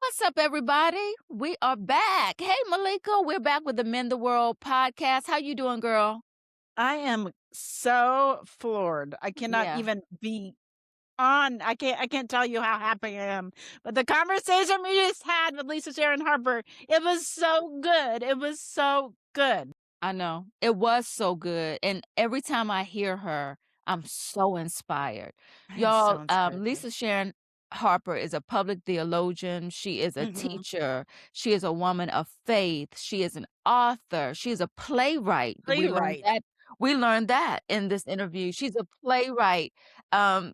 What's up, everybody? We are back. Hey, Malika, we're back with the Men the World podcast. How you doing, girl? I am so floored. I cannot Yeah. even be on. I can't tell you how happy I am. But the conversation we just had with Lisa Sharon Harper, it was so good. It was so good. I know. It was so good. And every time I hear her, I'm so inspired. I am Y'all, so inspired too. Lisa Sharon Harper is a public theologian. She is a Mhm. teacher. She is a woman of faith. She is an author. She is a playwright. We learned Playwright. that. We learned that in this interview. She's a playwright.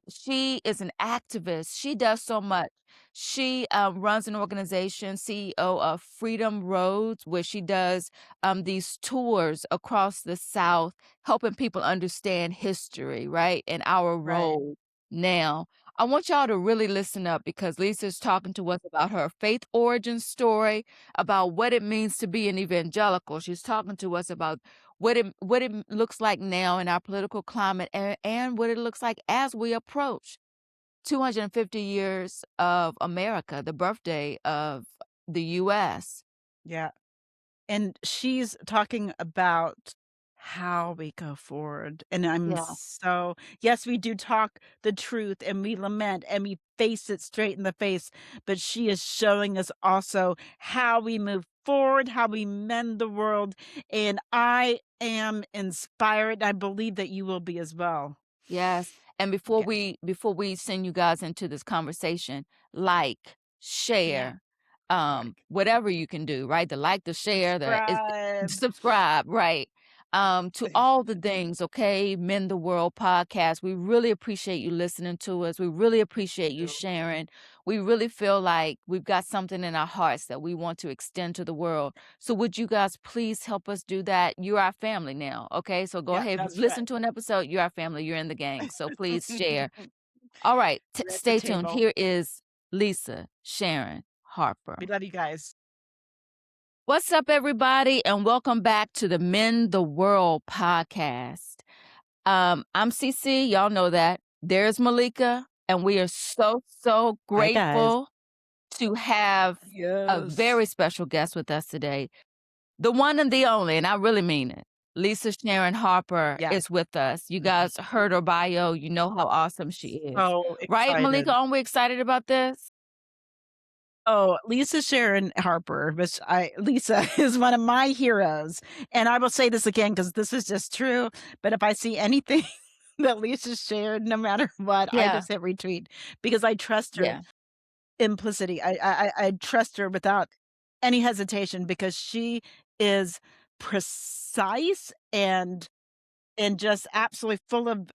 She is an activist. She does so much. She runs an organization, CEO of Freedom Roads, where she does these tours across the South, helping people understand history, right? And our Right. role now. I want y'all to really listen up because Lisa's talking to us about her faith origin story, about what it means to be an evangelical. She's talking to us about what it looks like now in our political climate and what it looks like as we approach 250 years of America, the birthday of the US. Yeah. And she's talking about how we go forward. And Yeah. yes, we do talk the truth and we lament and we face it straight in the face, but she is showing us also how we move forward, how we mend the world. And I am inspired. I believe that you will be as well. Yes, and before Yes. we send you guys into this conversation, like, Yeah. share, Like, whatever you can do, right? The like, the share, the is subscribe. subscribe, right? To all the things, okay? Mend the World podcast. We really appreciate you listening to us. We really appreciate you sharing. We really feel like we've got something in our hearts that we want to extend to the world. So would you guys please help us do that? You're our family now, okay? So go Yeah, ahead. If you've that's right. listened to an episode, you're our family. You're in the gang. So please share. All right, We're at the stay tuned. table. Here is Lisa Sharon We Harper. love you guys. What's up, everybody, and welcome back to the Men the World podcast. I'm Cece. Y'all know that. There's Malika, and we are so Hi, guys. grateful to have a Yes. very special guest with us today. The one and the only, and I really mean it. Lisa Sharon Harper Yeah. is with us. You guys heard her bio. You know how awesome she is. So Right, Malika? excited. Aren't we excited about this? Oh, Lisa Sharon Harper, which Lisa is one of my heroes. And I will say this again because this is just true. But if I see anything that Lisa shared, no matter what, I Yeah, just hit retweet because I trust her yeah. implicity. I trust her without any hesitation because she is precise and just absolutely full of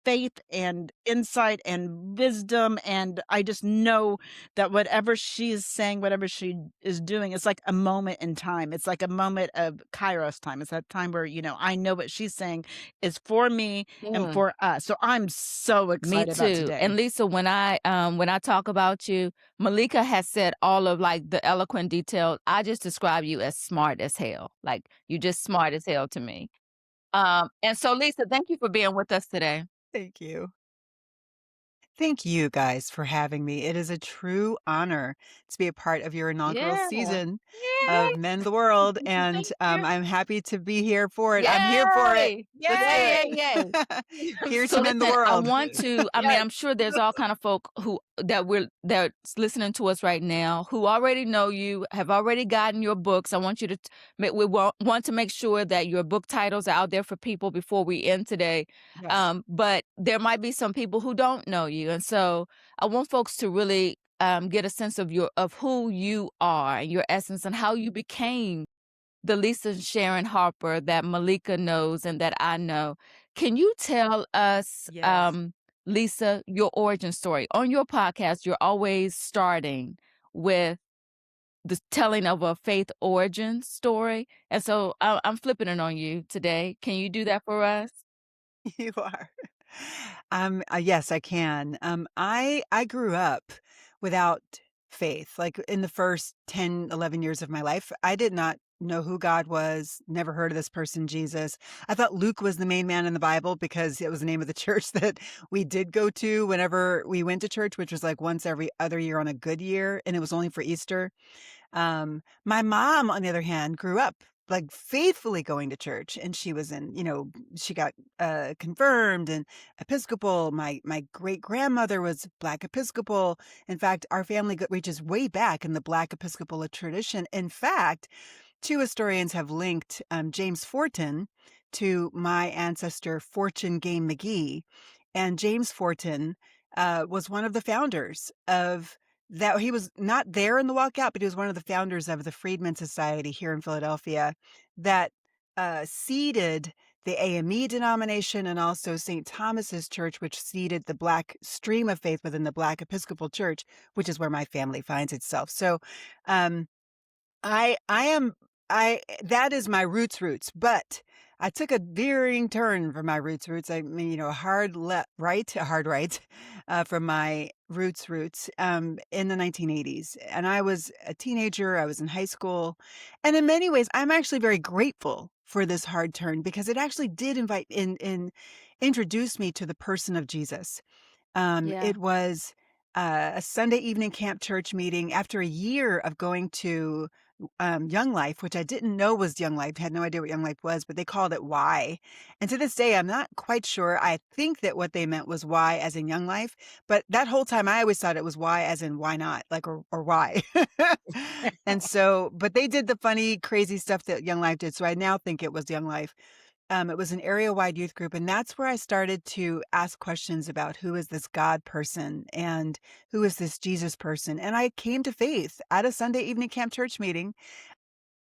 faith and insight and wisdom, and I just know that whatever she is saying, whatever she is doing, it's like a moment in time. It's like a moment of Kairos time. It's that time where, I know what she's saying is for me and Yeah. for us. So I'm so Me excited about too. today. And Lisa, when I talk about you, Malika has said all of like the eloquent details. I just describe you as smart as hell. Like you just smart as hell to me. And so Lisa, thank you for being with us today. Thank you. Thank you guys for having me. It is a true honor to be a part of your inaugural Yeah. season Yay. of Men the World, and Thank you. I'm happy to be here for it. I'm here for it. Yay! Let's do Yay, it. yay, yay. Here So to mend the listen, I world. want to I mean, Yes. I'm sure there's all kind of folk that's listening to us right now who already know you, have already gotten your books. I want you to want to make sure that your book titles are out there for people before we end today. Yes. But there might be some people who don't know you. And so I want folks to really get a sense of who you are and your essence and how you became the Lisa Sharon Harper that Malika knows and that I know. Can you tell us, Yes. Lisa, your origin story? On your podcast, you're always starting with the telling of a faith origin story. And so I'm flipping it on you today. Can you do that for us? You are. Yes, I can. I grew up without faith. Like in the first 10, 11 years of my life, I did not know who God was, never heard of this person, Jesus. I thought Luke was the main man in the Bible because it was the name of the church that we did go to whenever we went to church, which was like once every other year on a good year, and it was only for Easter. My mom, on the other hand, grew up like faithfully going to church, and she was in, she got confirmed and Episcopal. My great grandmother was Black Episcopal. In fact, our family reaches way back in the Black Episcopal tradition. In fact, two historians have linked James Forten to my ancestor Fortune Game McGee, and James Forten was one of the founders of that. He was not there in the walkout, but he was one of the founders of the Freedmen's Society here in Philadelphia that seeded the AME denomination and also St. Thomas's Church, which seeded the Black stream of faith within the Black Episcopal Church, which is where my family finds itself. So, um, I am I that is my roots, but I took a veering turn from my roots. I mean, a hard a hard right, from my roots, in the 1980s. And I was a teenager, I was in high school. And in many ways, I'm actually very grateful for this hard turn because it actually did introduce me to the person of Jesus. Yeah. It was a Sunday evening camp church meeting after a year of going to Young Life, which I didn't know was Young Life, had no idea what Young Life was, but they called it Y. And to this day, I'm not quite sure. I think that what they meant was Y as in Young Life, but that whole time I always thought it was Y as in why not, like, or why. And so, but they did the funny, crazy stuff that Young Life did. So I now think it was Young Life. It was an area-wide youth group, and that's where I started to ask questions about who is this God person and who is this Jesus person. And I came to faith at a Sunday evening camp church meeting,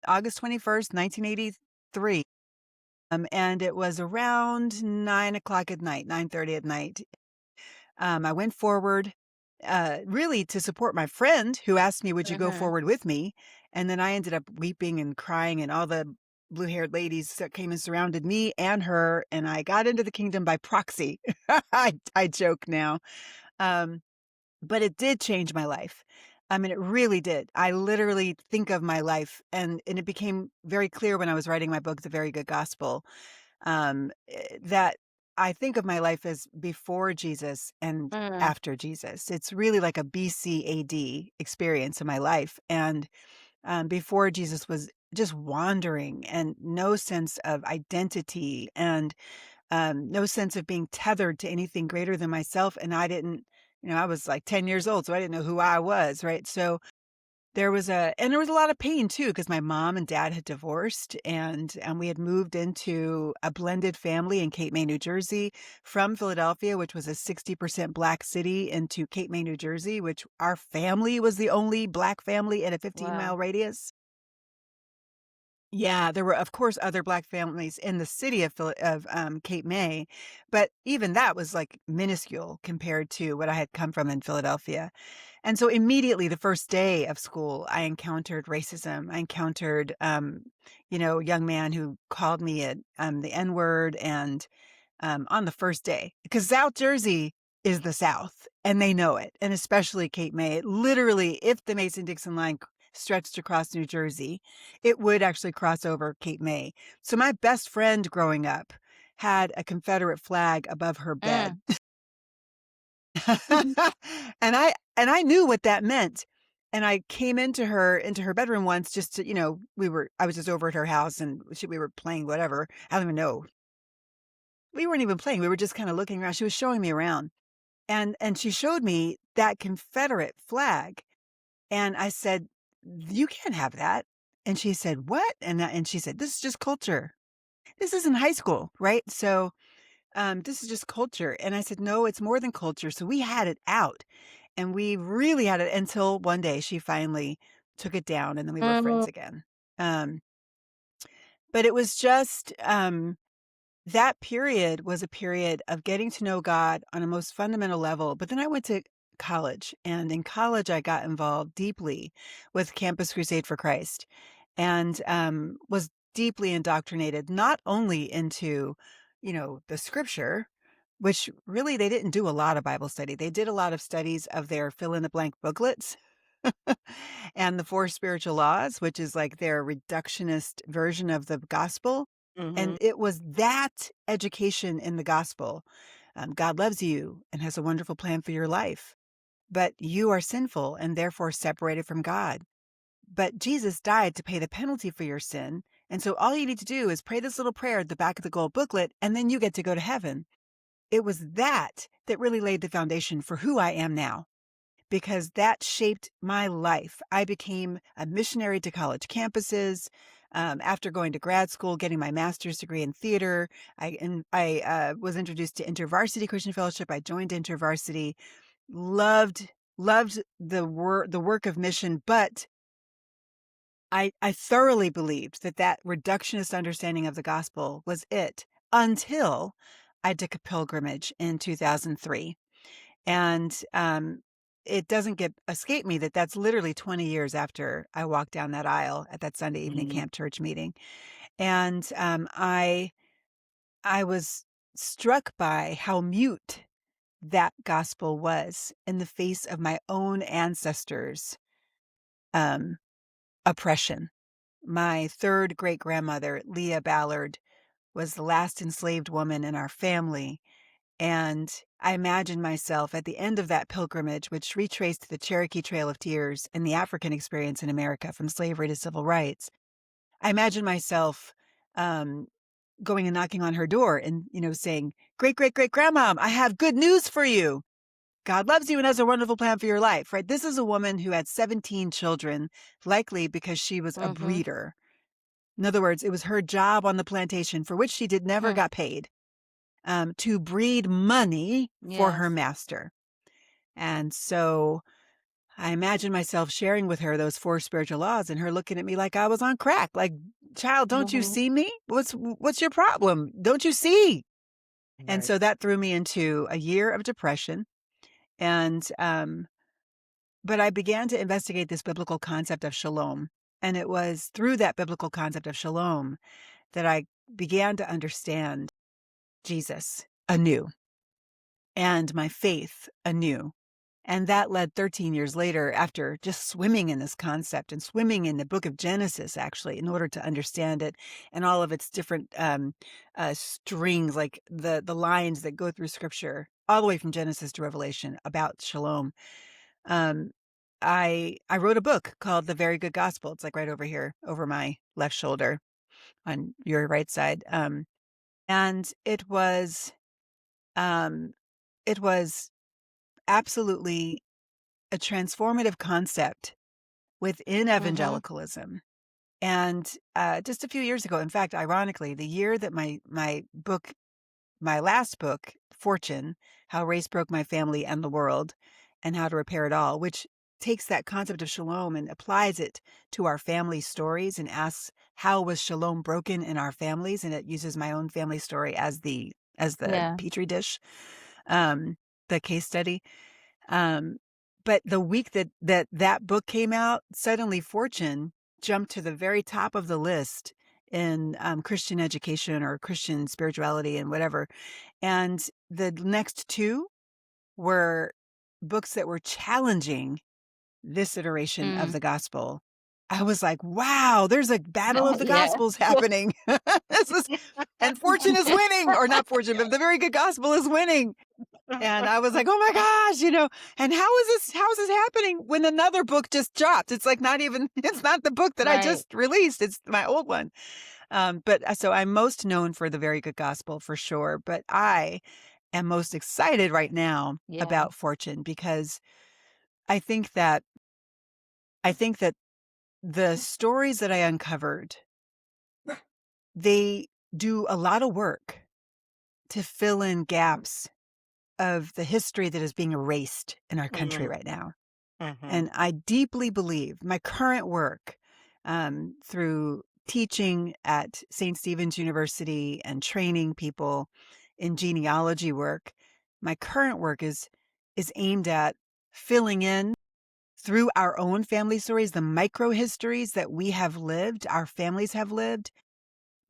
August 21st, 1983. And it was around 9 o'clock at night, 9:30 at night. I went forward, really to support my friend who asked me, would you go Mhm. forward with me? And then I ended up weeping and crying, and all the blue-haired ladies that came and surrounded me and her, and I got into the kingdom by proxy. I joke now. Um, but it did change my life. I mean, it really did. I literally think of my life, and it became very clear when I was writing my book, The Very Good Gospel, that I think of my life as before Jesus and Mm. after Jesus. It's really like a BCAD experience in my life. And before Jesus was just wandering and no sense of identity and no sense of being tethered to anything greater than myself. And I didn't, I was like 10 years old, so I didn't know who I was. Right. So there was a lot of pain too, because my mom and dad had divorced, and we had moved into a blended family in Cape May, New Jersey, from Philadelphia, which was a 60% Black city, into Cape May, New Jersey, which our family was the only Black family in a 15-mile Wow. radius. Yeah, there were, of course, other Black families in the city of Cape May, but even that was, like, minuscule compared to what I had come from in Philadelphia. And so immediately the first day of school, I encountered racism. I encountered, a young man who called me the N-word, and on the first day, because South Jersey is the South, and they know it, and especially Cape May. It literally, if the Mason-Dixon line stretched across New Jersey, it would actually cross over Cape May. So my best friend growing up had a Confederate flag above her bed. Mm. And I knew what that meant. And I came into her bedroom once just to, I was just over at her house, and we were playing whatever. I don't even know. We weren't even playing. We were just kind of looking around. She was showing me around. And she showed me that Confederate flag. And I said, "You can't have that." And she said, "What?" And she said, "This is just culture. This is in high school, right? So, this is just culture." And I said, "No, it's more than culture." So we had it out, and we really had it until one day she finally took it down, and then we were friends Mm. again. Um, but it was just, that period was a period of getting to know God on a most fundamental level. But then I went to college, and in college, I got involved deeply with Campus Crusade for Christ, and was deeply indoctrinated not only into, the scripture, which really they didn't do a lot of Bible study. They did a lot of studies of their fill in the blank booklets. and the four spiritual laws, which is like their reductionist version of the gospel. And Mhm. it was that education in the gospel. God loves you and has a wonderful plan for your life, but you are sinful and therefore separated from God. But Jesus died to pay the penalty for your sin. And so all you need to do is pray this little prayer at the back of the gold booklet, and then you get to go to heaven. It was that that really laid the foundation for who I am now, because that shaped my life. I became a missionary to college campuses. After going to grad school, getting my master's degree in theater, I was introduced to InterVarsity Christian Fellowship. I joined InterVarsity, loved the work of mission, but I thoroughly believed that that reductionist understanding of the gospel was it until I took a pilgrimage in 2003. And it doesn't escape me that that's literally 20 years after I walked down that aisle at that Sunday evening Mhm. camp church meeting. And I was struck by how mute that gospel was in the face of my own ancestors' um, oppression. My third great grandmother, Leah Ballard, was the last enslaved woman in our family. And I imagined myself at the end of that pilgrimage, which retraced the Cherokee Trail of Tears and the African experience in America from slavery to civil rights. I imagined myself um, going and knocking on her door and, saying, great, great, great grandma, I have good news for you. God loves you and has a wonderful plan for your life, right? This is a woman who had 17 children, likely because she was a Mhm. breeder. In other words, it was her job on the plantation for which she did never Hmm. got paid, to breed money for her Yes. master. And so I imagine myself sharing with her those four spiritual laws and her looking at me like I was on crack. Like, child, don't you Mhm. see me? What's your problem? Don't you see? And Right. so that threw me into a year of depression. And but I began to investigate this biblical concept of shalom. And it was through that biblical concept of shalom that I began to understand Jesus anew and my faith anew. And that led 13 years later, after just swimming in this concept and swimming in the book of Genesis, actually, in order to understand it and all of its different strings, like the lines that go through scripture, all the way from Genesis to Revelation about shalom. Um, I wrote a book called The Very Good Gospel. It's like right over here, over my left shoulder on your right side. And um, it was absolutely a transformative concept within Mhm. evangelicalism. And just a few years ago, in fact, ironically, the year that my last book, Fortune, How Race Broke My Family and the World, and How to Repair It All, which takes that concept of shalom and applies it to our family stories and asks, how was shalom broken in our families? And it uses my own family story as the Yeah. petri dish, um, the case study. Um, but the week that book came out, suddenly Fortune jumped to the very top of the list in Christian education or Christian spirituality and whatever. And the next two were books that were challenging this iteration of Mm. the gospel. I was like, wow, there's a battle of the Yeah. gospels happening. This is, and Fortune is winning, or not Fortune, but the very good gospel is winning. And I was like, "Oh my gosh," and how is this happening when another book just dropped? It's like not even it's not the book that I Right. just released, it's my old one. But so I'm most known for the very good gospel for sure, but I am most excited right now Yeah. about Fortune because I think that I think that the stories that I uncovered, they do a lot of work to fill in gaps of the history that is being erased in our country Mhm. right now. Mhm. And I deeply believe my current work, through teaching at St. Stephen's University and training people in genealogy work, my current work is aimed at filling in through our own family stories, the micro histories that we have lived, our families have lived,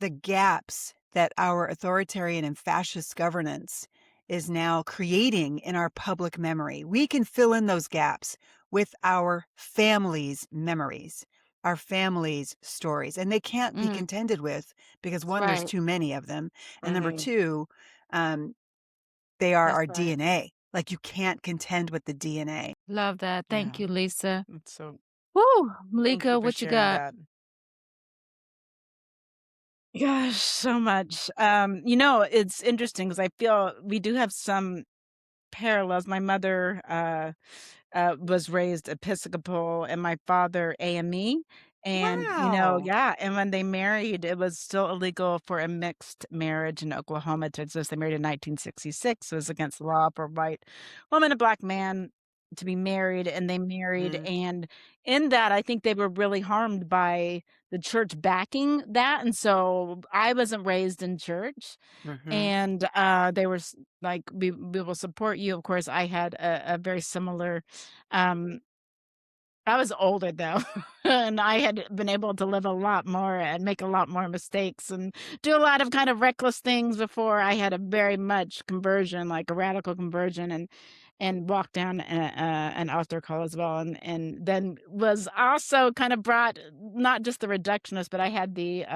the gaps that our authoritarian and fascist governance is now creating in our public memory. We can fill in those gaps with our families' memories, our families' stories, and they can't be Mm, contended with because that's one, there's right. too many of them, and number Mhm. two, they are That's our right. DNA. Like, you can't contend with the DNA. Love that. Thank Yeah. you, Lisa. That's so Woo, thank you Malika, for what you sharing got? that. Gosh, so much. It's interesting because I feel we do have some parallels. My mother, was raised Episcopal and my father AME. And, Wow. yeah, and when they married, it was still illegal for a mixed marriage in Oklahoma to exist. They married in 1966. It was against the law for a white woman and black man to be married, and they married. Mm, And in that, I think they were really harmed by the church backing that. And so I wasn't raised in church. mhm. And they were like, we will support you. Of course, I had a very similar um I was older though, and I had been able to live a lot more and make a lot more mistakes and do a lot of kind of reckless things before I had a very much conversion, like a radical conversion, and walked down an altar call as well, and then was also kind of brought not just the reductionist, but I had the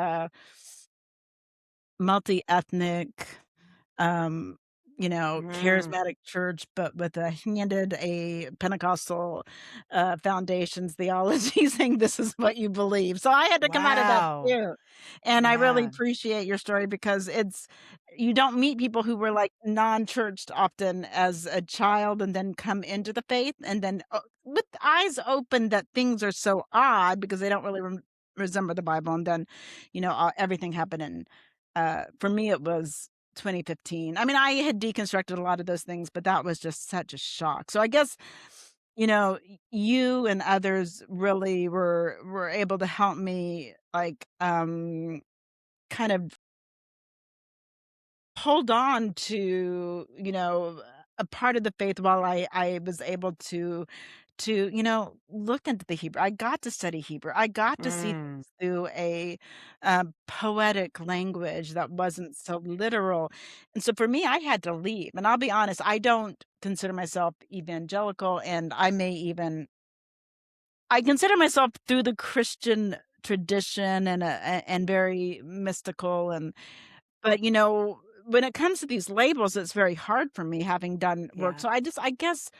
multi-ethnic um, Mm, charismatic church, but with a handed a Pentecostal, foundations theology saying this is what you believe. So I had to come out of that wow. too. And I really Yeah. appreciate your story because you don't meet people who were like non-churched often as a child and then come into the faith and then with eyes open that things are so odd because they don't really resemble the Bible. And then, everything happened in for me, it was 2015. I mean, I had deconstructed a lot of those things, but that was just such a shock. So I guess, you and others really were able to help me like kind of hold on to, a part of the faith while I was able to, look into the Hebrew. I got to study Hebrew. I got to see Mm, things through a poetic language that wasn't so literal. And so for me, I had to leave. And I'll be honest, I don't consider myself evangelical, and I consider myself through the Christian tradition and very mystical. But, when it comes to these labels, it's very hard for me having done work. yeah. So I guess,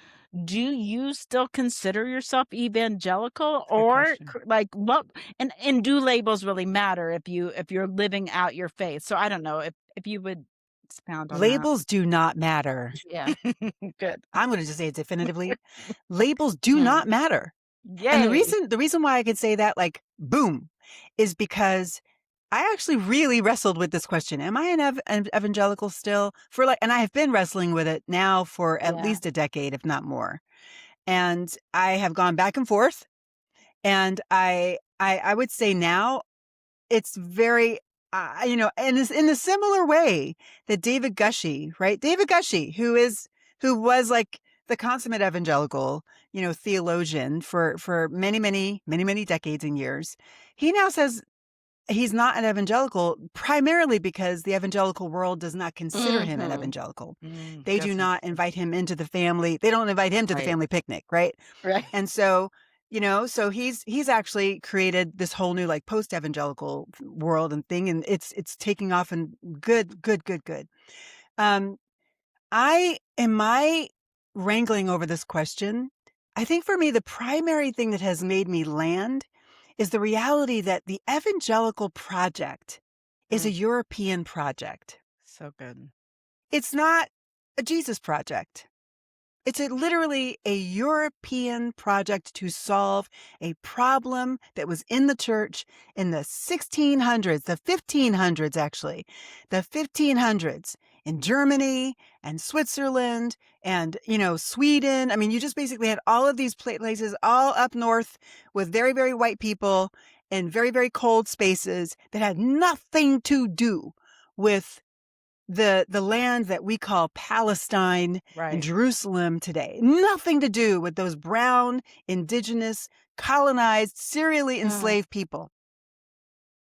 do you still consider yourself evangelical, That's a good or question. like what, and do labels really matter if you're living out your faith? So I don't know if you would expound on that. Labels do not matter. Yeah. Good. I'm gonna just say it definitively. Labels do Mm, not matter. And the Yay. reason the reason why I could say that, like, boom, is because I actually really wrestled with this question. Am I an evangelical still? For like, and I have been wrestling with it now for at yeah. least a decade, if not more. And I have gone back and forth. And I would say now it's very, and in a similar way that David Gushee, right? David Gushee, who was like the consummate evangelical, theologian for many, many, many, many decades and years. He now says he's not an evangelical primarily because the evangelical world does not consider him an Mhm. evangelical. They do That's not interesting. invite him into the family. They don't invite him to the Right. family picnic, right? Right. And so, so he's actually created this whole new like post-evangelical world and thing, and it's taking off and good, good, good, good. Um, I wrangling over this question. I think for me, the primary thing that has made me land is the reality that the evangelical project is a Mm, European project. so good. It's not a Jesus project. It's literally a European project to solve a problem that was in the church in the 1600s, the 1500s, actually, the 1500s in Germany and Switzerland and, Sweden. I mean, you just basically had all of these places all up north with very, very white people in very, very cold spaces that had nothing to do with the land that we call Palestine and Right. Jerusalem today. Nothing to do with those brown, indigenous, colonized, serially Mm, enslaved people.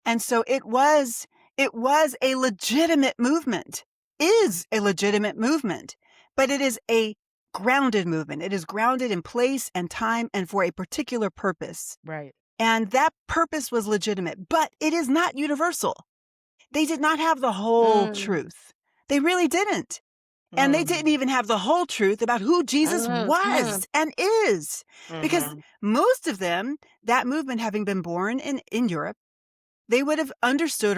And so it was a legitimate movement, is a legitimate movement, but it is a grounded movement. It is grounded in place and time and for a particular purpose. Right. And that purpose was legitimate, but it is not universal. They did not have the whole truth. They really didn't. And they didn't even have the whole truth about who Jesus was and is. Because most of them, that movement having been born in Europe, they would have understood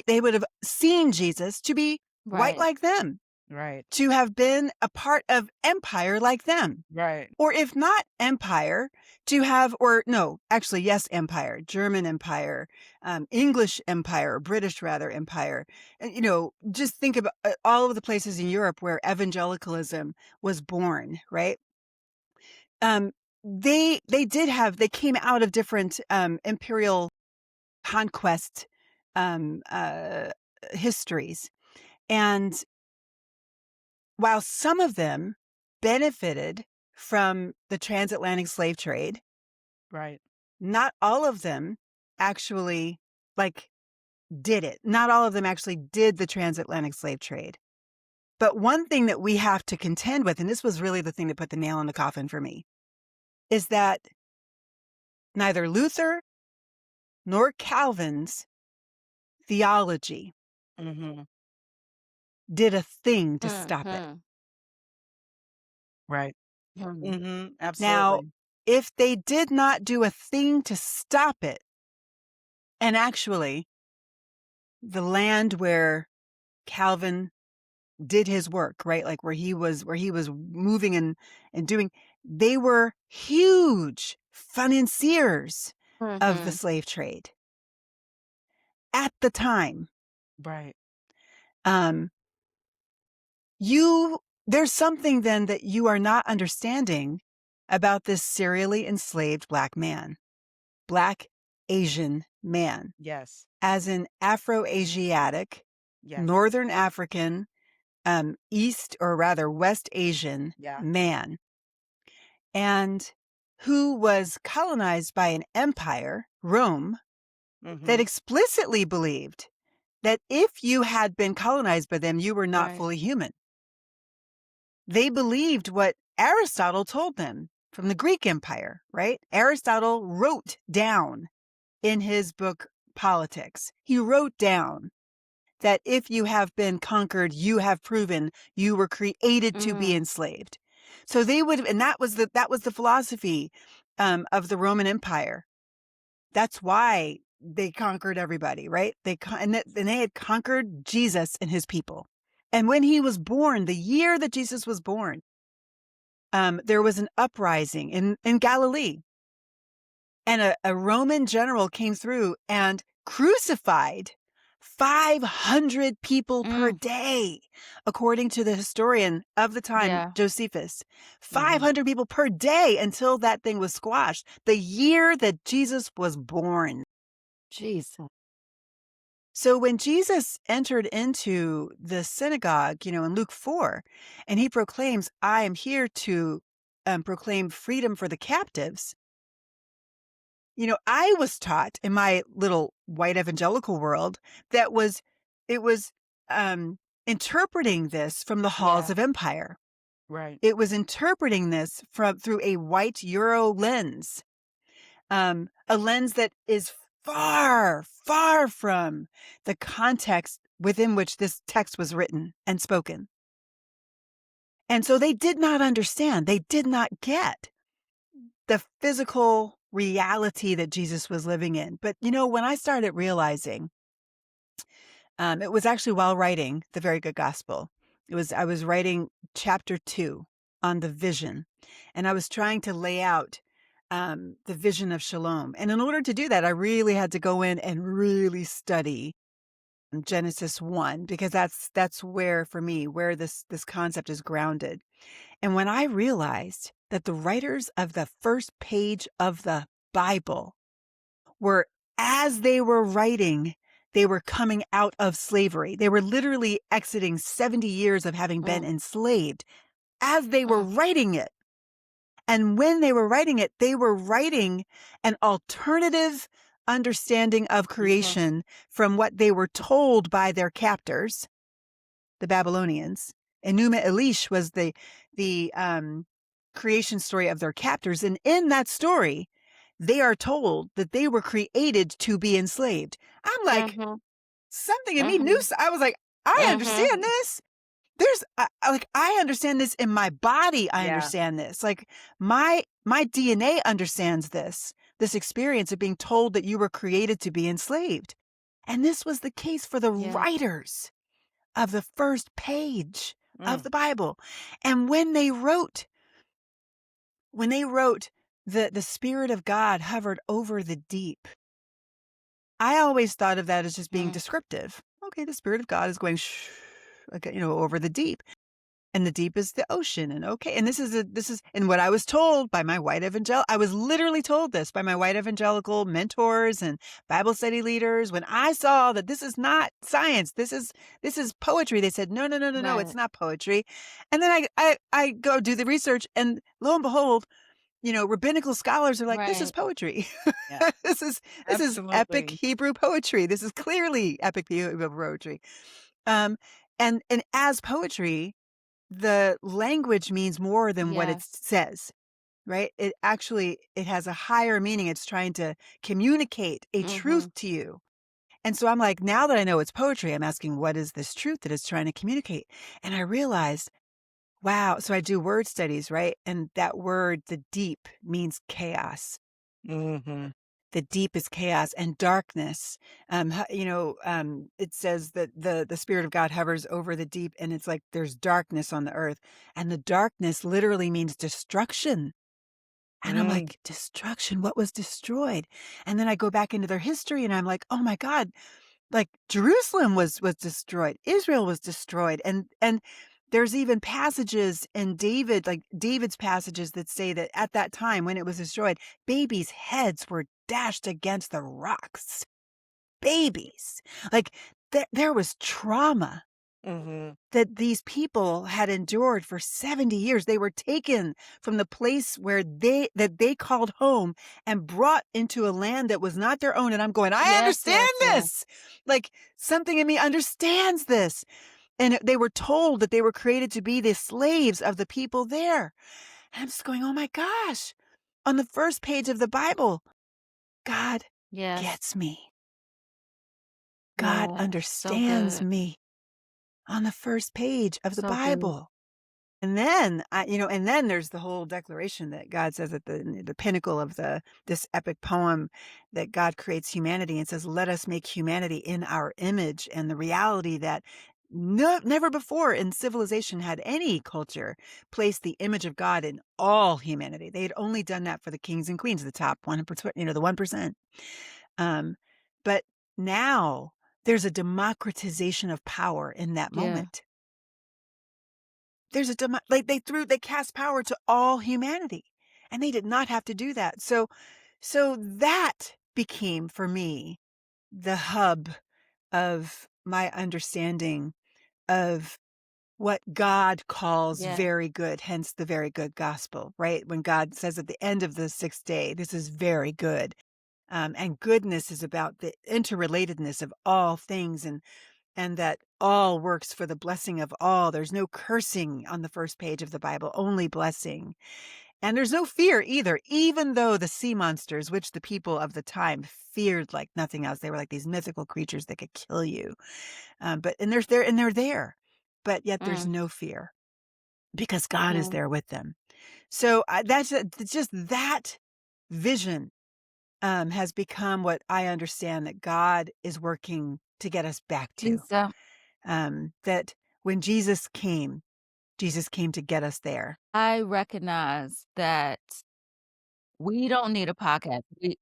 they would have seen Jesus to be white like them, Right. to have been a part of empire like them. Right. Or if not empire, to have, or no, actually, yes, empire, German empire, English empire, British rather empire. And, just think about all of the places in Europe where evangelicalism was born, right? They came out of different imperial conquest histories. And while some of them benefited from the transatlantic slave trade, Right. not all of them actually did it. Not all of them actually did the transatlantic slave trade. But one thing that we have to contend with, and this was really the thing that put the nail in the coffin for me, is that neither Luther nor Calvin's theology did a thing to stop it. Right. Now, Absolutely. if they did not do a thing to stop it, and actually the land where Calvin did his work, right? Like where he was moving and doing, they were huge financiers of the slave trade at the time. Right. There's something then that you are not understanding about this serially enslaved Black Asian man, Yes. as in Afro-Asiatic, Yes. Northern African, East or rather West Asian man, and who was colonized by an empire, Rome, that explicitly believed that if you had been colonized by them, you were not fully human. They believed what Aristotle told them from the Greek Empire, right? Aristotle wrote down in his book Politics, he wrote down that if you have been conquered, you have proven you were created to be enslaved. So they would, and that was the philosophy of the Roman Empire. That's why they conquered everybody, right? And they had conquered Jesus and his people. And when he was born, the year that Jesus was born, there was an uprising in Galilee. And a Roman general came through and crucified 500 people per day, according to the historian of the time, Josephus. 500 people per day until that thing was squashed. The year that Jesus was born. Jeez. So when Jesus entered into the synagogue, in Luke 4, and he proclaims, I am here to proclaim freedom for the captives. I was taught in my little white evangelical world that it was interpreting this from the halls of empire. Right. It was interpreting this through a white Euro lens, a lens that is far, far from the context within which this text was written and spoken. And so they did not understand. They did not get the physical reality that Jesus was living in. But, when I started realizing, it was actually while writing The Very Good Gospel. I was writing chapter 2 on the vision, and I was trying to lay out the vision of shalom. And in order to do that, I really had to go in and really study Genesis 1, because that's where, for me, where this concept is grounded. And when I realized that the writers of the first page of the Bible were, as they were writing, they were coming out of slavery. They were literally exiting 70 years of having been enslaved as they were writing it. And when they were writing it, they were writing an alternative understanding of creation from what they were told by their captors, the Babylonians. Enuma Elish was the the creation story of their captors. And in that story, they are told that they were created to be enslaved. I'm like, Mhm. something in me knew. Mhm. I was like, I Mhm. understand this. There's like, I understand this in my body. I Yeah. understand this. Like my DNA understands this experience of being told that you were created to be enslaved. And this was the case for the Yeah. writers of the first page of Mm. the Bible. And when they wrote the Spirit of God hovered over the deep, I always thought of that as just being Mm. descriptive. Okay, the Spirit of God is going okay, over the deep. And the deep is the ocean. And okay, and this is and what I was told by my white I was literally told this by my white evangelical mentors and Bible study leaders. When I saw that this is not science, this is poetry, they said, no, no, no, no, no, it's Right. not poetry. And then I go do the research, and lo and behold, rabbinical scholars are like, this is Right. poetry. Yeah. This is epic Absolutely. Hebrew poetry. This is clearly epic Hebrew poetry. Um, and as poetry, the language means more than what it Yes. says, right? It has a higher meaning. It's trying to communicate a truth Mhm. to you. And so I'm like, now that I know it's poetry, I'm asking, what is this truth that it's trying to communicate? And I realized, wow. So I do word studies, right? And that word, the deep, means chaos. Mhm. The deep is chaos and darkness. It says that the Spirit of God hovers over the deep, and it's like there's darkness on the earth. And the darkness literally means destruction. And I'm Mm. like, destruction? What was destroyed? And then I go back into their history, and I'm like, oh my God, like Jerusalem was destroyed. Israel was destroyed. And there's even passages in like David's passages that say that at that time when it was destroyed, babies' heads were dashed against the rocks. Babies. Like there was trauma Mhm. that these people had endured for 70 years. They were taken from the place where they called home and brought into a land that was not their own. And I'm going, I Yes, understand yes, yes. this. Like something in me understands this. And they were told that they were created to be the slaves of the people there. And I'm just going, oh my gosh. On the first page of the Bible, God Yes. gets me. God Yes. So understands good. me on the first page of the So good. Bible. And then, and then there's the whole declaration that God says at the pinnacle of this epic poem, that God creates humanity and says, "Let us make humanity in our image." And the reality that never before in civilization had any culture placed the image of God in all humanity. They had only done that for the kings and queens, the top 1%, the 1%. Um, but now there's a democratization of power in that Yeah. moment. There's like they cast power to all humanity, and they did not have to do that. So that became for me the hub of my understanding of what God calls Yeah. very good, hence the very good gospel, right? When God says at the end of the sixth day, this is very good. And goodness is about the interrelatedness of all things, and that all works for the blessing of all. There's no cursing on the first page of the Bible, only blessing. And there's no fear either, even though the sea monsters, which the people of the time feared like nothing else, they were like these mythical creatures that could kill you. They're there, but yet there's Mm. no fear because God is Mm. there with them. So it's just that vision has become what I understand that God is working to get us back to. Lisa, That when Jesus came to get us there. I recognize that we don't need a podcast. We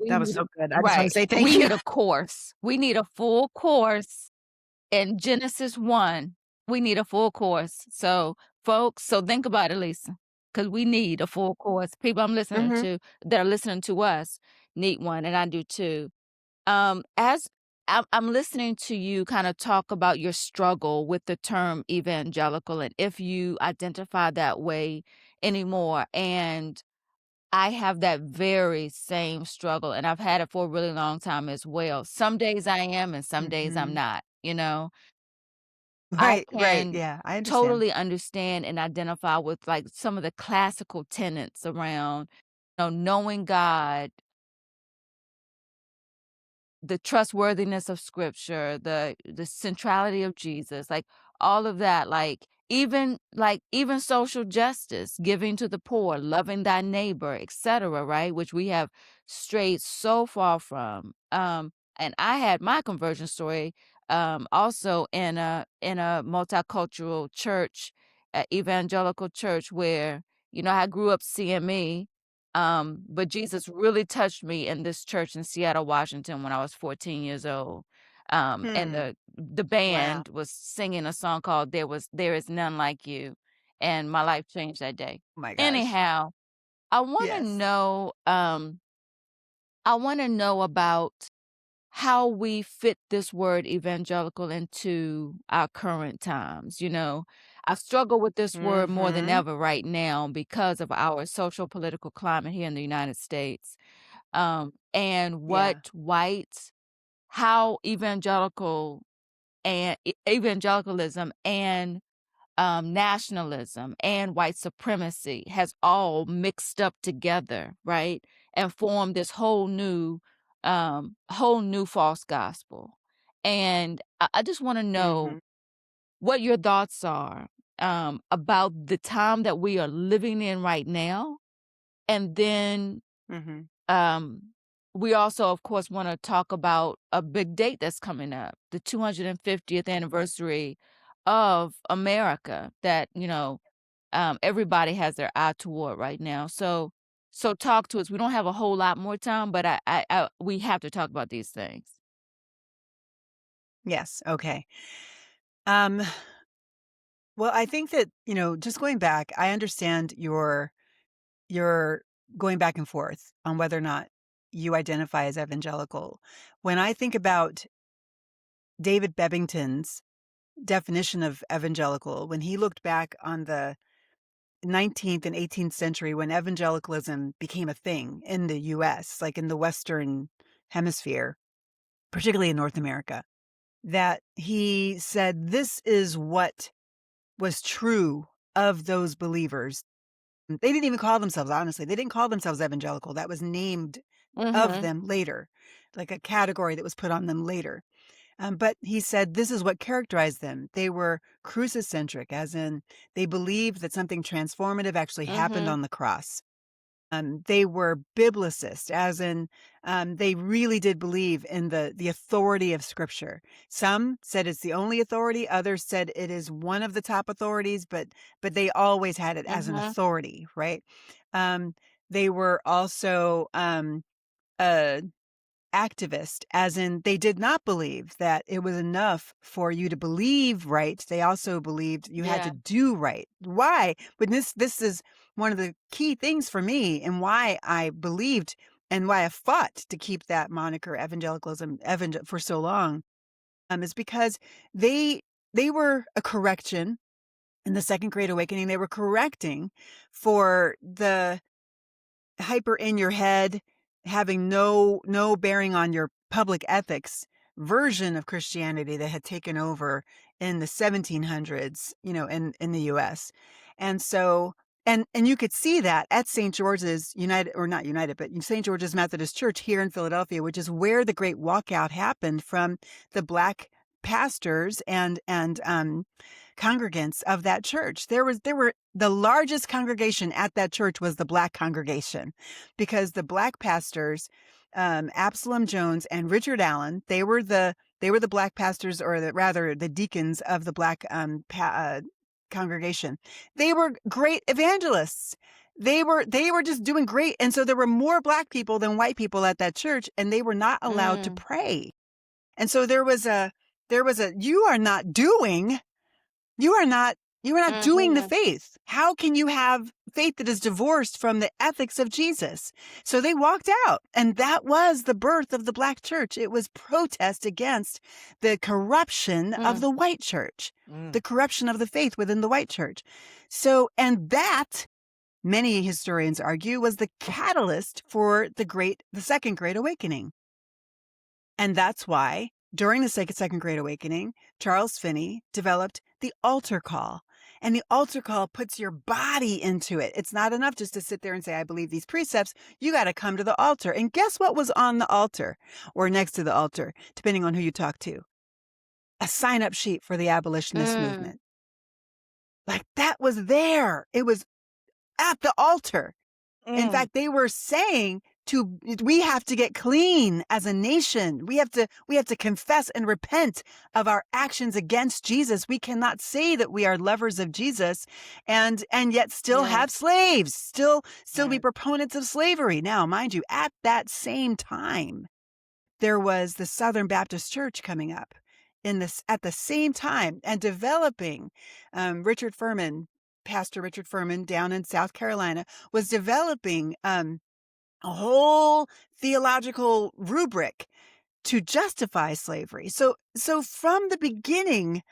That was need a so good. I just wanna right. say We thank you. need a course. We need a full course in Genesis 1. We need a full course. So, folks, think about it, Lisa, because we need a full course. People I'm listening Mhm. to that are listening to us need one, and I do too. As I'm listening to you kind of talk about your struggle with the term evangelical and if you identify that way anymore. And I have that very same struggle, and I've had it for a really long time as well. Some days I am, and some days I'm Mhm. not, you know? I Right, can yeah, I understand. totally understand and identify with, like, some of the classical tenets around, knowing God, the trustworthiness of scripture, the centrality of Jesus, like all of that, like even social justice, giving to the poor, loving thy neighbor, etc., right? Which we have strayed so far from. And I had my conversion story also in a multicultural church, evangelical church where, I grew up CME. But Jesus really touched me in this church in Seattle, Washington when I was 14 years old. And Hmm. the Wow. band was singing a song called There Is None Like You, and my life changed that day. Oh my gosh. Anyhow, I want to Yes. know I want to know about how we fit this word evangelical into our current times. I struggle with this word more than Mhm. ever right now because of our social political climate here in the United States. And Yeah. how evangelicalism and nationalism and white supremacy has all mixed up together, right? And formed this whole new false gospel. And I just want to know Mhm. what your thoughts are about the time that we are living in right now. And then Mhm. um, we also, of course, want to talk about a big date that's coming up, the 250th anniversary of America that, everybody has their eye toward right now. So talk to us. We don't have a whole lot more time, but we have to talk about these things. Yes, okay. Um, well, I think that, just going back, I understand your going back and forth on whether or not you identify as evangelical. When I think about David Bebbington's definition of evangelical, when he looked back on the 19th and 18th century when evangelicalism became a thing in the US, like in the Western hemisphere, particularly in North America, that he said this is what was true of those believers. They didn't even call themselves, honestly, they didn't call themselves evangelical. That was named of Mhm. them later, like a category that was put on them later. But he said this is what characterized them. They were crucicentric, as in they believed that something transformative actually happened Mhm. on the cross. They were biblicists, as in they really did believe in the authority of Scripture. Some said it's the only authority. Others said it is one of the top authorities, but they always had it as an Mhm. authority, right? Um, they were also uh, activist, as in they did not believe that it was enough for you to believe right. They also believed you had to Yeah. do right. Why? But this is one of the key things for me and why I believed and why I fought to keep that moniker evangelicalism for so long, is because they they were a correction in the Second Great Awakening. They were correcting for the hyper in your head, having no bearing on your public ethics version of Christianity that had taken over in the 1700s, in the US. And so and you could see that at St. George's United, or not United, but St. George's Methodist Church here in Philadelphia, which is where the great walkout happened from the Black pastors and congregants of that church. There were the largest congregation at that church was the Black congregation, because the Black pastors, Absalom Jones and Richard Allen, they were the Black pastors, or rather the deacons of the Black congregation. They were great evangelists. They were just doing great, and so there were more Black people than white people at that church, and they were not allowed to Mm. pray. And so there was a you are not doing the Mhm. faith. How can you have faith that is divorced from the ethics of Jesus? So they walked out, and that was the birth of the Black church. It was protest against the corruption of Mm. the white church, Mm. the corruption of the faith within the white church. So, and that, many historians argue, was the catalyst for the Second Great Awakening. And that's why during the Second Great Awakening, Charles Finney developed the altar call. And the altar call puts your body into it. It's not enough just to sit there and say, I believe these precepts. You got to come to the altar. And guess what was on the altar or next to the altar, depending on who you talk to? A sign-up sheet for the abolitionist movement. Like that was there. It was at the altar. In fact, they were saying we have to get clean as a nation. We have to confess and repent of our actions against Jesus. We cannot say that we are lovers of Jesus and yet still have slaves, still be proponents of slavery. Now, mind you, at that same time, there was the Southern Baptist Church coming up at the same time and developing. Pastor Richard Furman down in South Carolina was developing a whole theological rubric to justify slavery. So from the beginning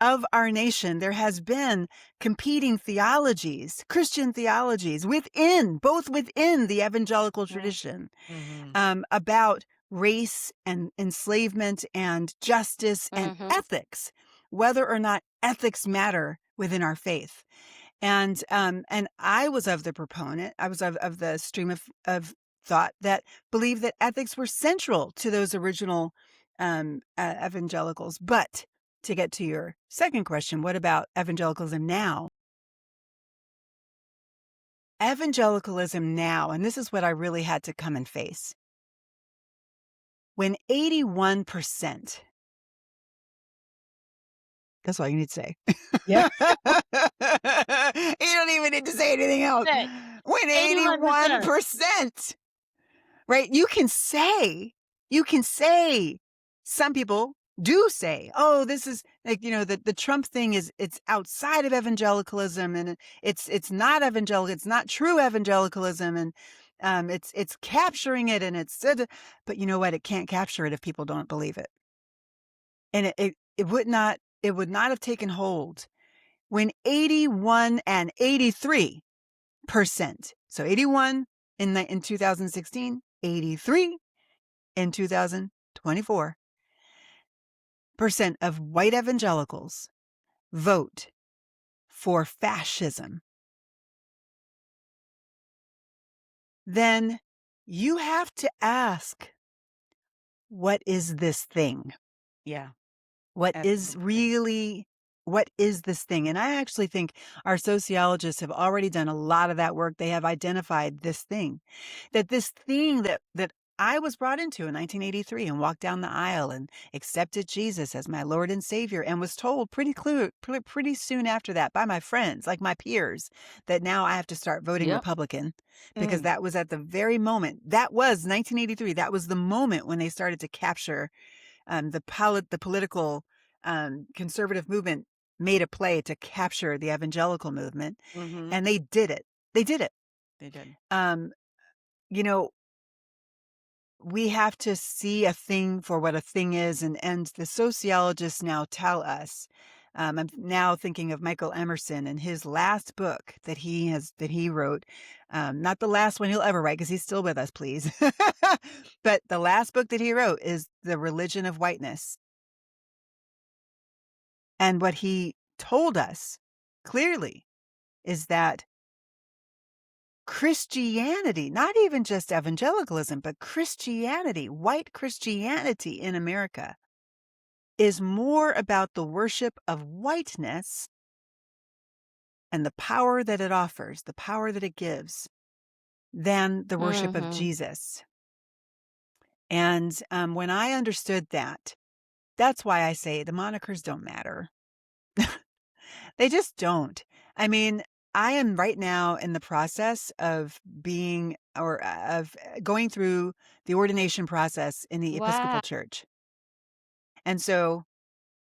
of our nation, there has been competing theologies, Christian theologies both within the evangelical tradition, about race and enslavement and justice and ethics, whether or not ethics matter within our faith. And I was of the proponent. I was of the stream of thought that believed that ethics were central to those original evangelicals. But to get to your second question, what about evangelicalism now? Evangelicalism now, and this is what I really had to come and face. When 81%, that's all you need to say. Yeah. You don't even need to say anything else. Say, When 81%. 81%, right? You can say, some people do say, oh, this is like, the Trump thing it's outside of evangelicalism and it's not evangelical. It's not true evangelicalism. And it's capturing it and but you know what? It can't capture it if people don't believe it. And it would not have taken hold when 81 and 83%, so 81 in 2016, 83 in 2024% of white evangelicals vote for fascism. Then you have to ask, what is this thing? Yeah. What Absolutely. is this thing? And I actually think our sociologists have already done a lot of that work. They have identified this thing that I was brought into in 1983 and walked down the aisle and accepted Jesus as my Lord and Savior and was told pretty soon after that by my friends, like my peers, that now I have to start voting Republican because that was at the very moment. That was 1983. That was the moment when they started to capture the political conservative movement made a play to capture the evangelical movement, and they did it. They did. We have to see a thing for what a thing is, and the sociologists now tell us. I'm now thinking of Michael Emerson and his last book that he wrote. Not the last one he'll ever write because he's still with us, please. But the last book that he wrote is The Religion of Whiteness. And what he told us clearly is that Christianity, not even just evangelicalism, but Christianity, white Christianity in America, is more about the worship of whiteness and the power that it offers, the power that it gives, than the worship of Jesus. And when I understood that, that's why I say the monikers don't matter. They just don't. I mean, I am right now in the process of going through the ordination process in the Episcopal Wow. Church. And so,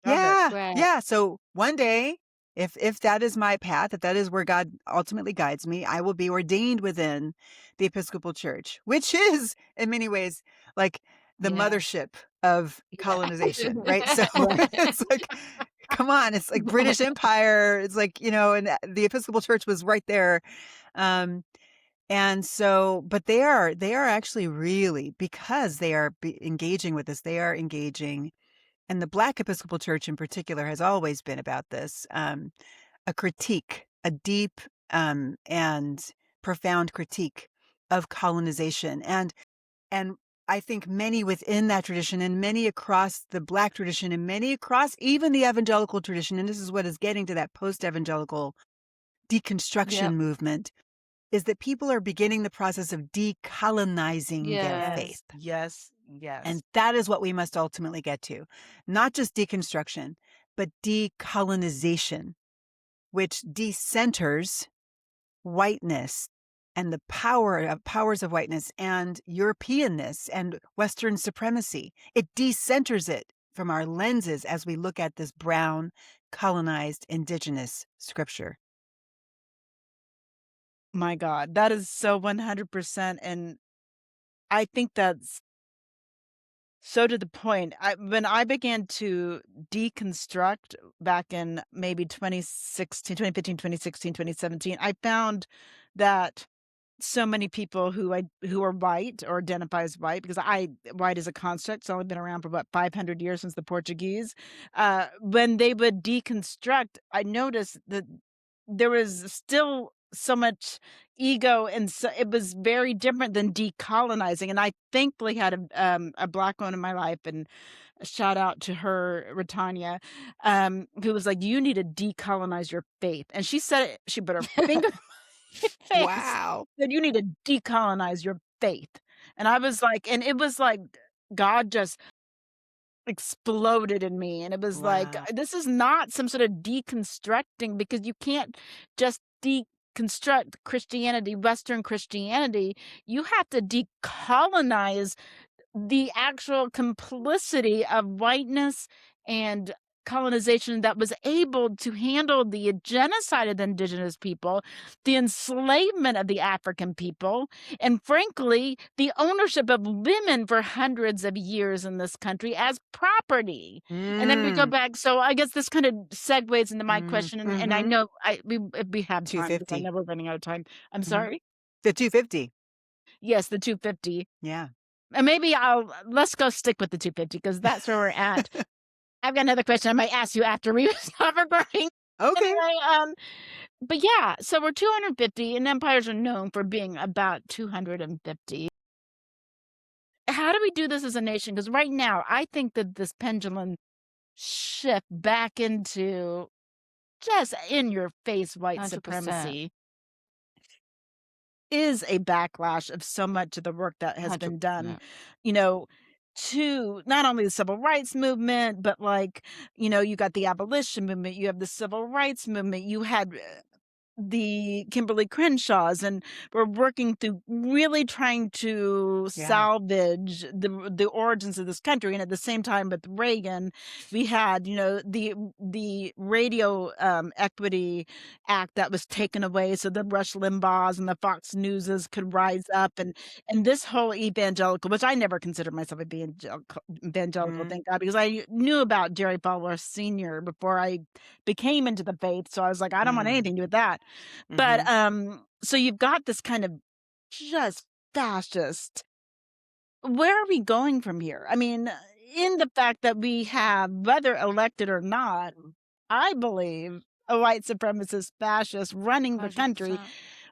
Love Right. yeah. So one day, if that is my path, if that is where God ultimately guides me, I will be ordained within the Episcopal Church, which is in many ways like the mothership of colonization, right? So it's like, come on, it's like British Empire. It's like, and the Episcopal Church was right there. And so, but they are actually really, because they are engaging with this, they are engaging and the Black Episcopal Church in particular has always been about this, a critique, a deep, and profound critique of colonization. And I think many within that tradition and many across the Black tradition and many across even the evangelical tradition, and this is what is getting to that post-evangelical deconstruction Yep. movement, is that people are beginning the process of decolonizing their Yes. faith. Yes, yes. And that is what we must ultimately get to. Not just deconstruction, but decolonization, which decenters whiteness and the powers of whiteness and Europeanness and Western supremacy. It decenters it from our lenses as we look at this brown, colonized, indigenous scripture. My God, that is so 100%, and I think that's so to the point. When I began to deconstruct back in maybe 2015, 2016, 2017, I found that so many people who are white or identify as white, because white is a construct. It's only been around for about 500 years since the Portuguese. When they would deconstruct, I noticed that there was still so much ego, and so it was very different than decolonizing. And I thankfully had a Black woman in my life, and a shout out to her, Retanya, who was like, "You need to decolonize your faith." And she said it. She put her finger in my face. Wow. Said, "You need to decolonize your faith." And I was like, and it was like God just exploded in me, and it was like, Wow. this is not some sort of deconstructing, because you can't just deconstruct Christianity, Western Christianity. You have to decolonize the actual complicity of whiteness and colonization that was able to handle the genocide of the indigenous people, the enslavement of the African people, and frankly, the ownership of women for hundreds of years in this country as property. And then we go Mm. back. So I guess this kind of segues into my question. And I Mhm. know if we have time, because I 250. know we're running out of time. I'm Mhm. sorry. The 250. Yes, the 250. Yeah. And maybe let's go stick with the 250, because that's where we're at. I've got another question I might ask you after we stop recording. Okay. Anyway, but yeah, so we're 250, and empires are known for being about 250. How do we do this as a nation? Because right now, I think that this pendulum shift back into just in your face white 100%. supremacy is a backlash of so much of the work that has been done, 100%. you know, to not only the civil rights movement, but like, you got the abolition movement, you have the civil rights movement, you had the Kimberly Crenshaws, and we're working through really trying to Yeah. salvage the origins of this country. And at the same time, with Reagan, we had the radio equity act that was taken away, so the Rush Limbaughs and the Fox Newses could rise up, and this whole evangelical, which I never considered myself a evangelical, Mm. thank God, because I knew about Jerry Falwell Sr. before I became into the faith. So I was like, I don't want Mm. anything to do with that. But Mhm. so you've got this kind of just fascist. Where are we going from here? I mean, in the fact that we have, whether elected or not, I believe a white supremacist fascist running the country 100%.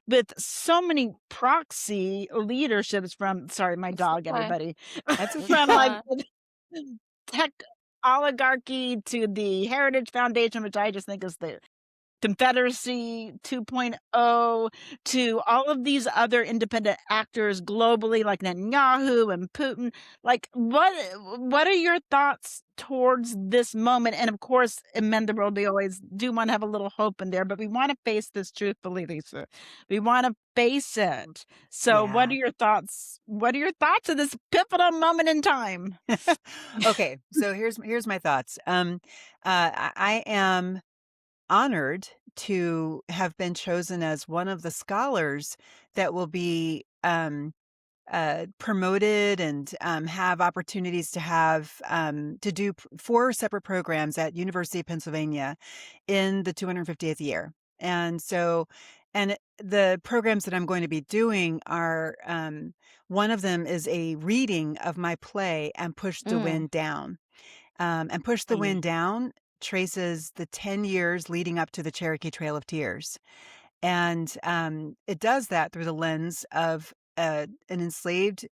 with so many proxy leaderships from, sorry, my It's dog, okay. everybody, That's It's from okay. like fine. the tech oligarchy to the Heritage Foundation, which I just think is the Confederacy 2.0, to all of these other independent actors globally, like Netanyahu and Putin. Like, what are your thoughts towards this moment? And of course, in Mend the World, we always do want to have a little hope in there, but we want to face this truthfully, Lisa. We want to face it. So what Yeah. are your thoughts? What are your thoughts of this pivotal moment in time? Okay. So here's my thoughts. I am honored to have been chosen as one of the scholars that will be promoted and have opportunities to have to do 4 separate programs at University of Pennsylvania in the 250th year. And so, and the programs that I'm going to be doing are one of them is a reading of my play and Push the Mm. Wind Down. and Push the Wind Down traces the 10 years leading up to the Cherokee Trail of Tears. And it does that through the lens of an enslaved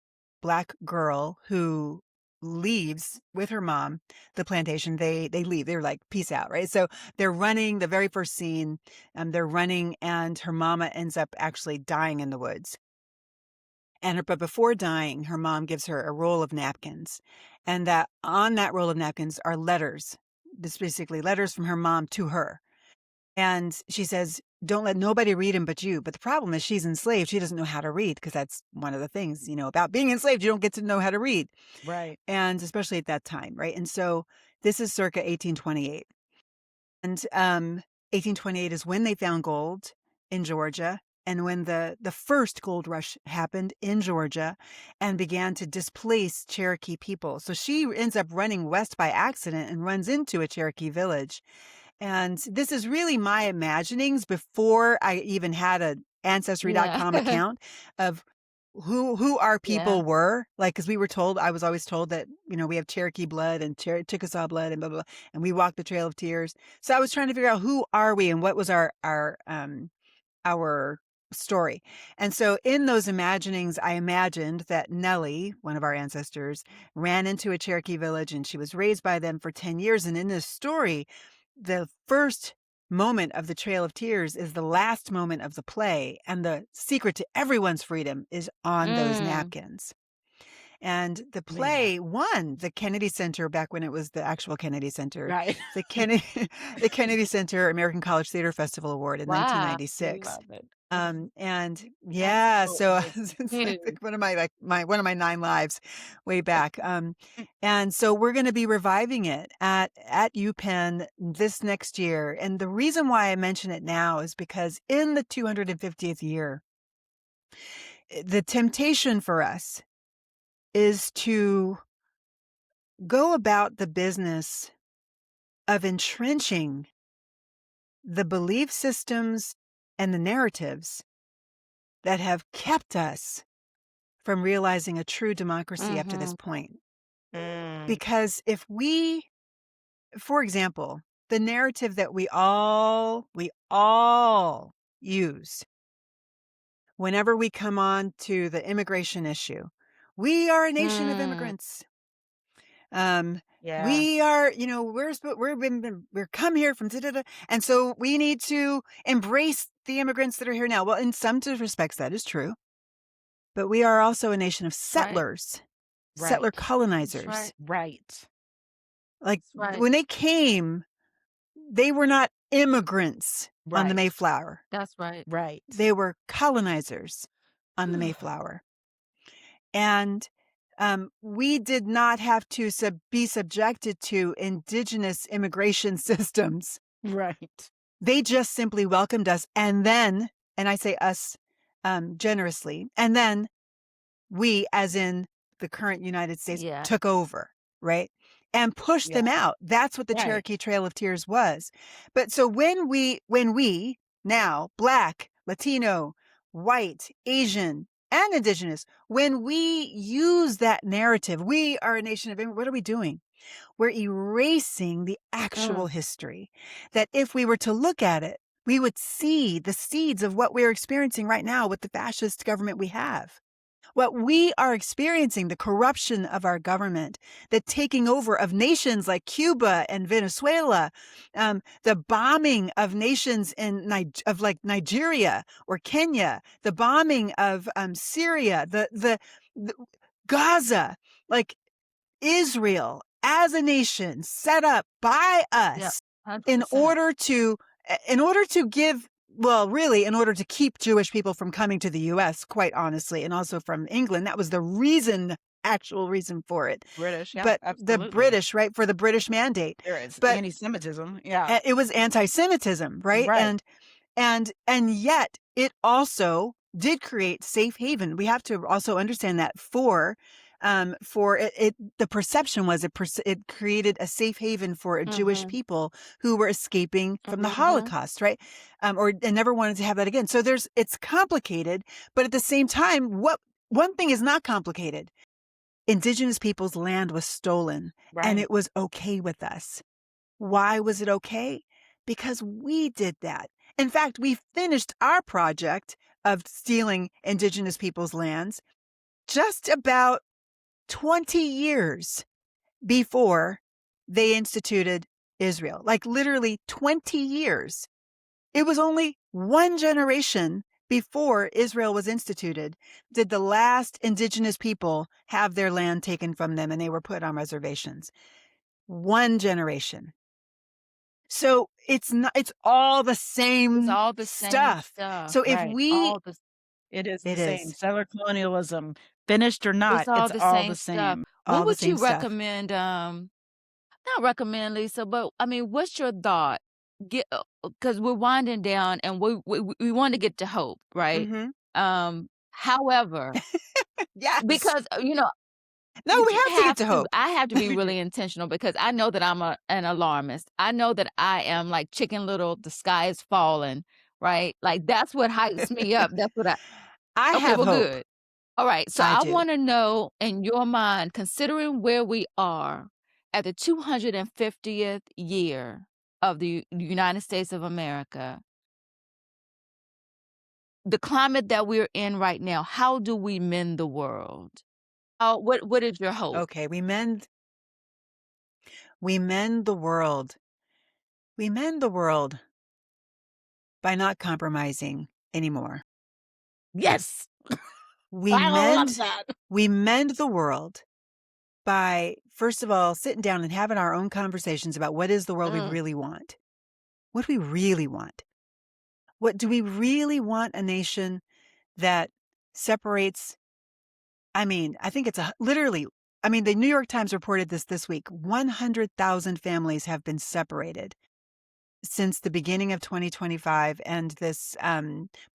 Black girl who leaves with her mom the plantation. They leave. They're like, peace out, right? So they're running. The very first scene, they're running, and her mama ends up actually dying in the woods. But before dying, her mom gives her a roll of napkins, and that on that roll of napkins are letters. This basically letters from her mom to her. And she says, don't let nobody read them but you. But the problem is she's enslaved. She doesn't know how to read, because that's one of the things, about being enslaved. You don't get to know how to read. Right. And especially at that time, right? And so this is circa 1828. And 1828 is when they found gold in Georgia, and when the first gold rush happened in Georgia and began to displace Cherokee people. So she ends up running west by accident and runs into a Cherokee village. And this is really my imaginings before I even had a Ancestry.com Yeah. account of who our Yeah. people were. Like, because I was always told that, we have Cherokee blood and Chickasaw blood and blah, blah, blah, and we walk the Trail of Tears. So I was trying to figure out who are we and what was our story. And so in those imaginings, I imagined that Nellie, one of our ancestors, ran into a Cherokee village and she was raised by them for 10 years. And in this story, the first moment of the Trail of Tears is the last moment of the play. And the secret to everyone's freedom is on those napkins. And the play won the Kennedy Center back when it was the actual Kennedy Center. Right. The Kennedy Center American College Theater Festival Award in Wow. 1996. Love it. And yeah, so it's Huge. like one of my 9 lives way back. And so we're going to be reviving it at UPenn this next year. And the reason why I mention it now is because in the 250th year, the temptation for us is to go about the business of entrenching the belief systems and the narratives that have kept us from realizing a true democracy up to this point. Because if we, for example, the narrative that we all use whenever we come on to the immigration issue, we are a nation of immigrants. We are, we're come here from da-da-da, and so we need to embrace the immigrants that are here now. Well, in some respects, that is true. But we are also a nation of settlers, settler colonizers. Right. Like when they came, they were not immigrants on the Right. Mayflower. That's right. Right. They were colonizers on the Mayflower. And we did not have to be subjected to indigenous immigration systems. Right. They just simply welcomed us. And then, and I say us generously, and then we, as in the current United States, took over, right? And pushed them out. That's what the Cherokee Trail of Tears was. But so when we now, Black, Latino, white, Asian, and indigenous, when we use that narrative, we are a nation of immigrants, what are we doing? We're erasing the actual history. That if we were to look at it, we would see the seeds of what we're experiencing right now with the fascist government we have. What we are experiencing, the corruption of our government, the taking over of nations like Cuba and Venezuela, the bombing of nations in Nigeria or Kenya, the bombing of Syria, the Gaza, like Israel as a nation set up by us in order to give. Well, really, in order to keep Jewish people from coming to the U.S., quite honestly, and also from England. That was the actual reason for it. British, but absolutely. The British, right, for the British mandate. There is but anti-Semitism, it was anti-Semitism, right? And yet it also did create safe haven. We have to also understand that for it the perception was it created a safe haven for a Jewish people who were escaping from the Holocaust, right? And never wanted to have that again. So it's complicated, but at the same time, one thing is not complicated. indigenous people's land was stolen, and Right. it was okay with us. Why was it okay? Because we did that. In fact, we finished our project of stealing indigenous people's lands just about 20 years before they instituted Israel. Like literally 20 years. It was only one generation before Israel was instituted did the last indigenous people have their land taken from them and they were put on reservations. One generation. So it's all the It's same all the same stuff. stuff, So if right? we, It is the it same. is, Settler colonialism, finished or It's not, all it's the all same the stuff. same. What all the would same you stuff. recommend, not recommend, Lisa, but I mean, what's your thought? Get because we're winding down and we want to get to hope, right? Hmm. However, Yes. because No, we have to get to hope. I have to be really intentional because I know that I'm an alarmist. I know that I am like Chicken Little, the sky is falling, right? Like that's what hypes me up. That's what I I Okay, have well hope. good. All right. So I I do. want to know in your mind, considering where we are at the 250th year of the United States of America, the climate that we're in right now, how do we mend the world? What is your hope? Okay, we mend the world. We mend the world by not compromising anymore. Yes. We I love mend that. we mend the world by first of all sitting down and having our own conversations about what is the world we Mm, really want. What do we really want? What do we really want a nation that separates? I mean, I think it's literally, I mean, the New York Times reported this week. 100,000 families have been separated since the beginning of 2025 and this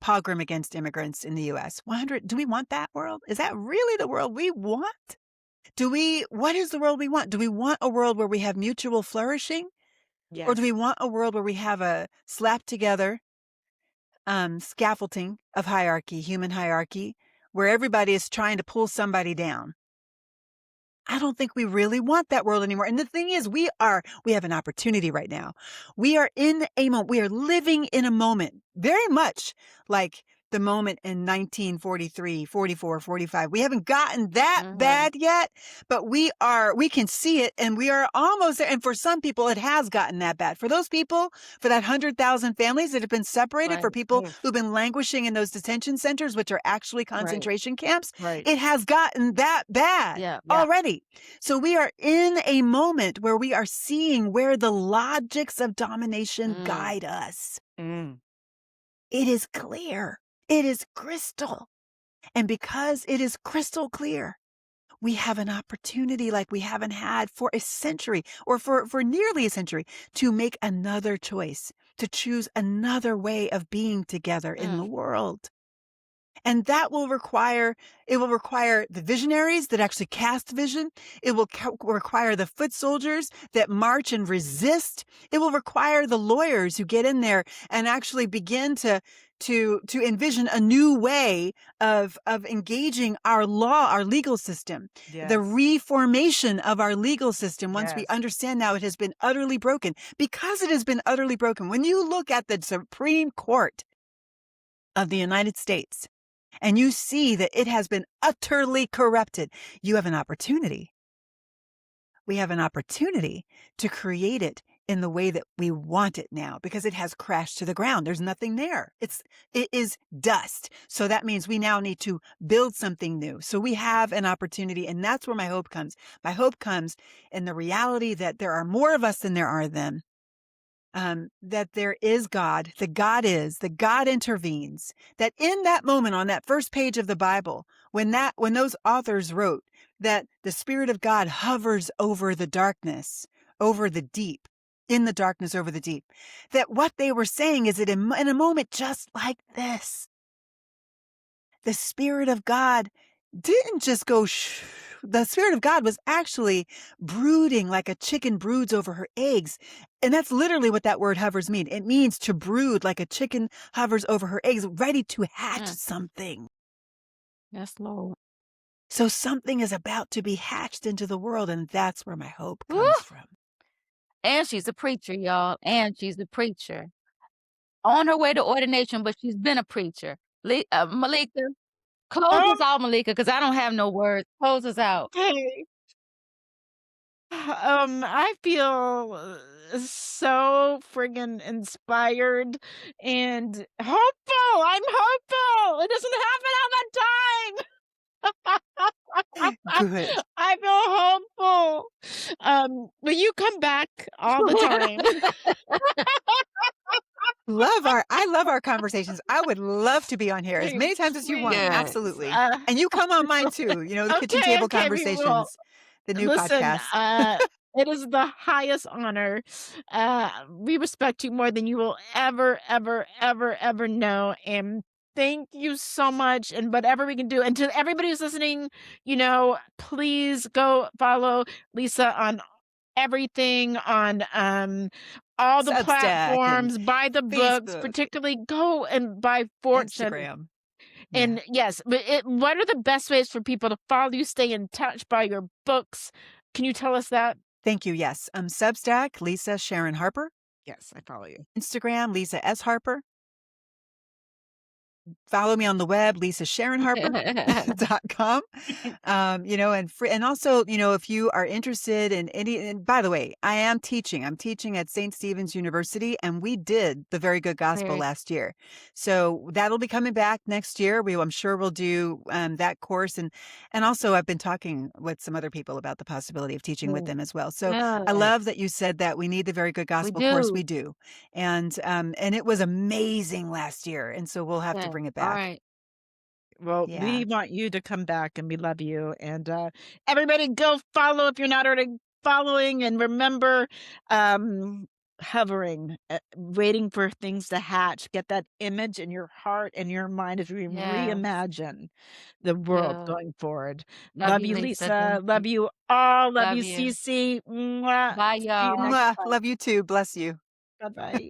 pogrom against immigrants in the US. 100. Do we want that world? Is that really the world we want? What is the world we want? Do we want a world where we have mutual flourishing? Or do we Yes. want a world where we have a slapped together scaffolding of hierarchy, human hierarchy, where everybody is trying to pull somebody down? I don't think we really want that world anymore. And the thing is, we have an opportunity right now. We are in a moment. We are living in a moment very much like the moment in 1943, 44, 45. We haven't gotten that mhm. bad yet, but we can see it and we are almost there. And for some people, it has gotten that bad. For those people, for that 100,000 families that have been separated, for Right. people Oof. who've been languishing in those detention centers, which are actually Right. concentration camps, Right. it has gotten that bad Yeah. Yeah. already. So we are in a moment where we are seeing where the logics of domination Mm, guide us. Mm. It is clear. It is crystal. And because it is crystal clear, we have an opportunity like we haven't had for a century or for nearly a century to make another choice, to choose another way of being together in the mm, world. And that will require the visionaries that actually cast vision. It will require the foot soldiers that march and resist. It will require the lawyers who get in there and actually begin to envision a new way of engaging our law, our legal system, the Yes. reformation of our legal system. Once we Yes. understand now it has been utterly broken, because it has been utterly broken. When you look at the Supreme Court of the United States, and you see that it has been utterly corrupted, you have an opportunity. We have an opportunity to create it in the way that we want it now, because it has crashed to the ground. There's nothing there. It is dust. So that means we now need to build something new. So we have an opportunity, and that's where my hope comes. My hope comes in the reality that there are more of us than there are them. That there is God, that God intervenes, that in that moment on that first page of the Bible, when those authors wrote that the Spirit of God hovers over the darkness, over the deep, in the darkness over the deep, that what they were saying is that in a moment just like this, the Spirit of God didn't just go shh. The Spirit of God was actually brooding like a chicken broods over her eggs. And that's literally what that word hovers means. It means to brood like a chicken hovers over her eggs, ready to hatch mm. something. Yes, Lord. So something is about to be hatched into the world, and that's where my hope Woo! comes from. And she's a preacher, y'all, and she's a preacher. On her way to ordination, but she's been a preacher. Malika, close Oh, us out, Malika, because I don't have no words. Close us out. okay. I feel so friggin' inspired and hopeful. I'm hopeful. It doesn't happen all the time. Good. I feel hopeful. Will you come back all the time? I love our conversations. I would love to be on here as many times as you want. Good. Absolutely. Uh, And you come on mine too, the kitchen okay, table okay, we will. conversations, the new Listen, podcast. it is the highest honor. We respect you more than you will ever, ever, ever, ever know. And thank you so much. And whatever we can do. And to everybody who's listening, please go follow Lisa on everything on all the Substack and platforms, buy the books, Facebook, particularly go and buy Fortune. Instagram. Yeah. And yes, but what are the best ways for people to follow you, stay in touch, buy your books? Can you tell us that? Thank you. Yes. Substack, Lisa Sharon Harper. Yes, I follow you. Instagram, Lisa S. Harper. Follow me on the web, lisasharonharper.com. And also, if you are interested in and by the way, I'm teaching at St. Stephen's University, and we did the Very Good Gospel Great. last year. So that'll be coming back next year. I'm sure we'll do that course. And also I've been talking with some other people about the possibility of teaching with Mm. them as well. So I Good. love that you said that we need the Very Good We Gospel course. do. We do. And it was amazing last year. And so we'll have to Good. bring it All back. right. Well, Yeah. we want you to come back and we love you. And everybody go follow if you're not already following. And remember, hovering, waiting for things to hatch. Get that image in your heart and your mind as we Yes. reimagine the world Yeah. going forward. Love Love you, you, Lisa. Lisa. Thank Love you. you all. Love Love you, you. Cece. Mwah. Bye, See you y'all. next Mwah. time. Love you too. Bless you. Bye bye.